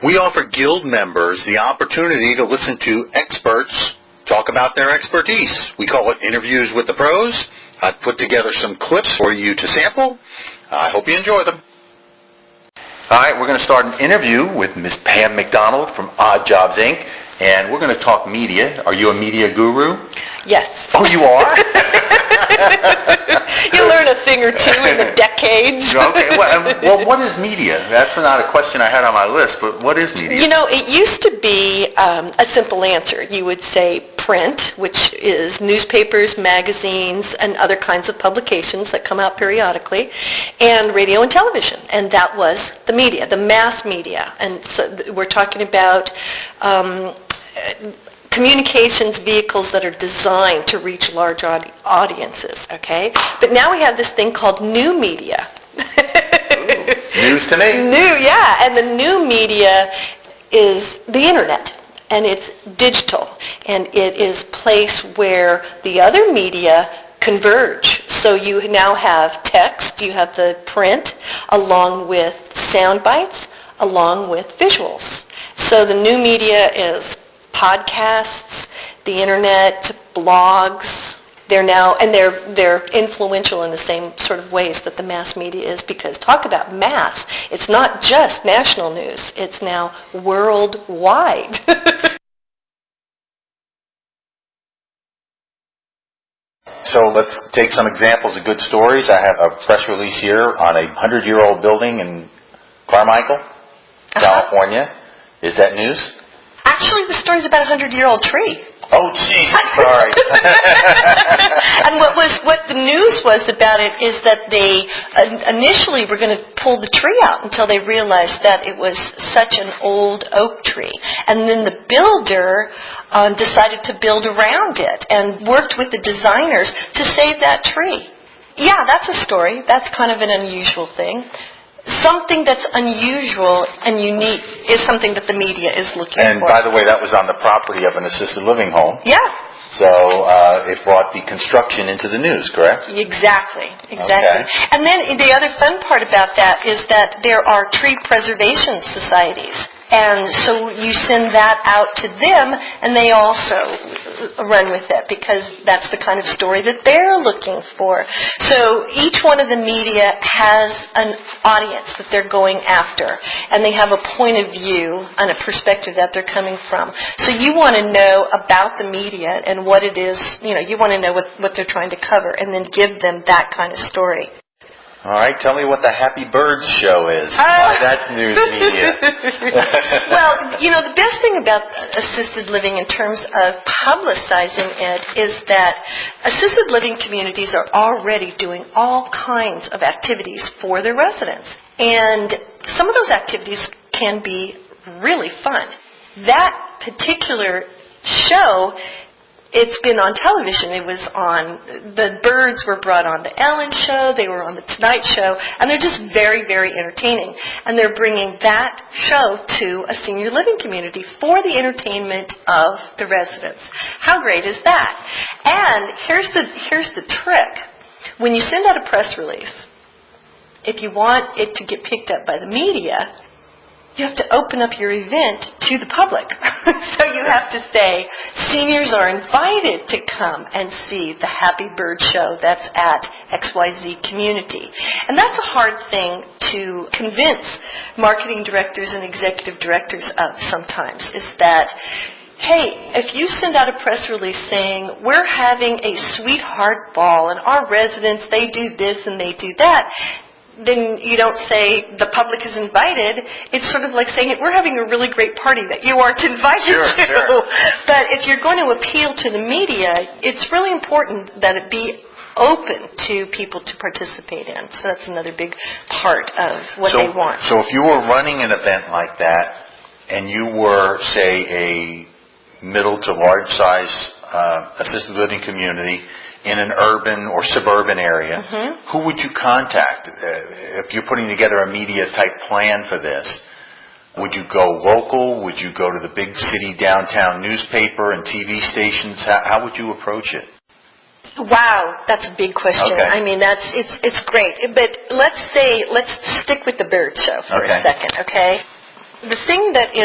We offer Guild members the opportunity to listen to experts talk about their expertise. We call it Interviews with the Pros. I've put together some clips for you to sample. I hope you enjoy them. All right, we're going to start an interview with Miss Pam McDonald from Odd Jobs, Inc., and we're going to talk media. Are you a media guru? Yes. Oh, you are? You learn a thing or two in the decades. Okay. Well, what is media? That's not a question I had on my list, but what is media? You know, it used to be a simple answer. You would say print, which is newspapers, magazines, and other kinds of publications that come out periodically, and radio and television. And that was the media, the mass media. And so we're talking about communications vehicles that are designed to reach large audiences, okay? But now we have this thing called new media. Ooh, news to me. And the new media is the internet, and it's digital, and it is a place where the other media converge. So you now have text, you have the print, along with sound bites, along with visuals. So the new media is podcasts, the internet, blogs. They're influential in the same sort of ways that the mass media is, because talk about mass, it's not just national news, it's now worldwide. So let's take some examples of good stories. I have a press release here on a 100-year-old building in Carmichael, California. Is that news? Actually, the story's about a 100-year-old tree. Oh, jeez, sorry. And what the news was about it is that they initially were going to pull the tree out until they realized that it was such an old oak tree. And then the builder decided to build around it and worked with the designers to save that tree. Yeah, that's a story. That's kind of an unusual thing. Something that's unusual and unique is something that the media is looking for. And by the way, that was on the property of an assisted living home. Yeah. So it brought the construction into the news, correct? Exactly. Okay. And then the other fun part about that is that there are tree preservation societies. And so you send that out to them, and they also run with it, because that's the kind of story that they're looking for. So each one of the media has an audience that they're going after, and they have a point of view and a perspective that they're coming from. So you want to know about the media and what it is, you want to know what they're trying to cover, and then give them that kind of story. All right, tell me what the Happy Birds show is. Why that's news media. Well, the best thing about assisted living in terms of publicizing it is that assisted living communities are already doing all kinds of activities for their residents. And some of those activities can be really fun. That particular show, it's been on television. It was on, the birds were brought on the Ellen Show, they were on the Tonight Show, and they're just very, very entertaining. And they're bringing that show to a senior living community for the entertainment of the residents. How great is that? And here's the trick. When you send out a press release, if you want it to get picked up by the media, you have to open up your event to the public. So you have to say, seniors are invited to come and see the Happy Bird Show that's at XYZ community. And that's a hard thing to convince marketing directors and executive directors of sometimes, is that, hey, if you send out a press release saying, we're having a sweetheart ball and our residents, they do this and they do that, then you don't say the public is invited. It's sort of like saying, we're having a really great party that you aren't invited to. Sure. But if you're going to appeal to the media, it's really important that it be open to people to participate in. So that's another big part of what they want. So if you were running an event like that, and you were, say, a middle to large size assisted living community in an urban or suburban area, who would you contact if you're putting together a media type plan for this? Would you go local? Would you go to the big city downtown newspaper and TV stations? How would you approach it? Wow, that's a big question. Okay. I mean, it's great. But let's stick with the bird show for a second, okay? the thing that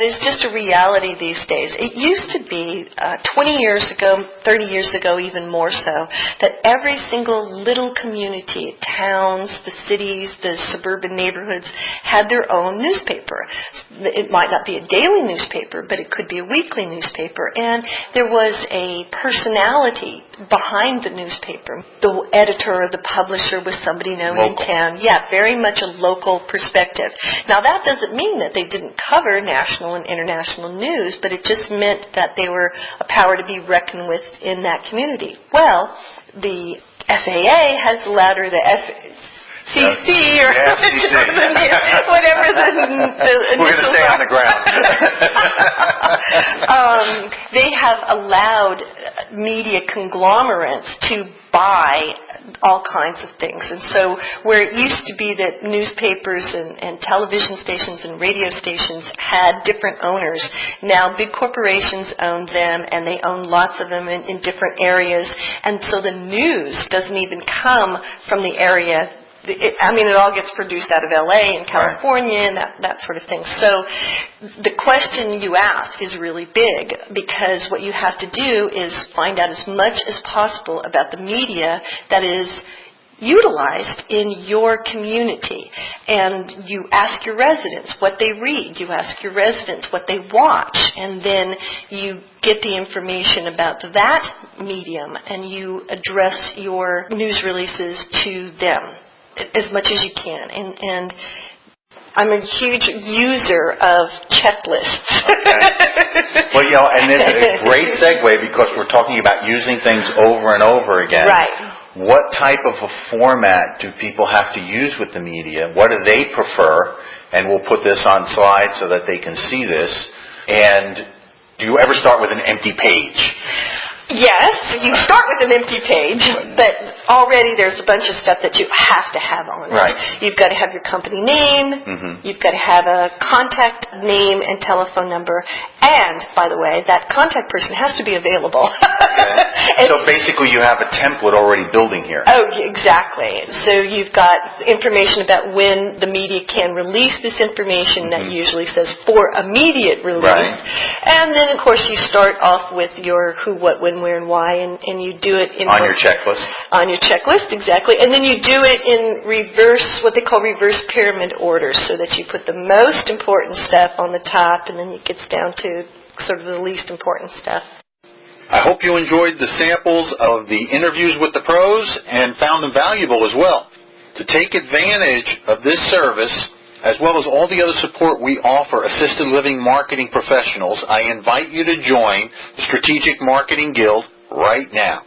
is just a reality these days. It used to be 20 years ago, 30 years ago, even more so, that every single little community, towns, the cities, the suburban neighborhoods had their own newspaper. It might not be a daily newspaper, but it could be a weekly newspaper. And there was a personality behind the newspaper. The editor or the publisher was somebody known in town. Yeah, very much a local perspective. Now, that doesn't mean that they didn't cover national and international news, but it just meant that they were a power to be reckoned with in that community. Well, the FAA has allowed, or the FCC, or whatever the we're going to stay on the ground. They have allowed media conglomerates to buy all kinds of things. And so where it used to be that newspapers and television stations and radio stations had different owners, now big corporations own them, and they own lots of them in different areas. And so the news doesn't even come from the area. It all gets produced out of L.A. and California and that sort of thing. So the question you ask is really big, because what you have to do is find out as much as possible about the media that is utilized in your community. And you ask your residents what they read. You ask your residents what they watch. And then you get the information about that medium, and you address your news releases to them as much as you can. And I'm a huge user of checklists. Okay. Well, and it's a great segue, because we're talking about using things over and over again. Right. What type of a format do people have to use with the media? What do they prefer? And we'll put this on slides so that they can see this. And do you ever start with an empty page? Yes, you start with an empty page, but already there's a bunch of stuff that you have to have on it. Right. You've got to have your company name, you've got to have a contact name and telephone number, and, by the way, that contact person has to be available. Okay. So basically you have a template already building here. Oh, exactly. So you've got information about when the media can release this information that usually says for immediate release. Right. And then, of course, you start off with your who, what, when, where, and why, and you do it in... On your checklist. On your checklist, exactly. And then you do it in reverse, what they call reverse pyramid order, so that you put the most important stuff on the top, and then it gets down to sort of the least important stuff. I hope you enjoyed the samples of the interviews with the pros and found them valuable as well. To take advantage of this service, as well as all the other support we offer assisted living marketing professionals, I invite you to join the Strategic Marketing Guild right now.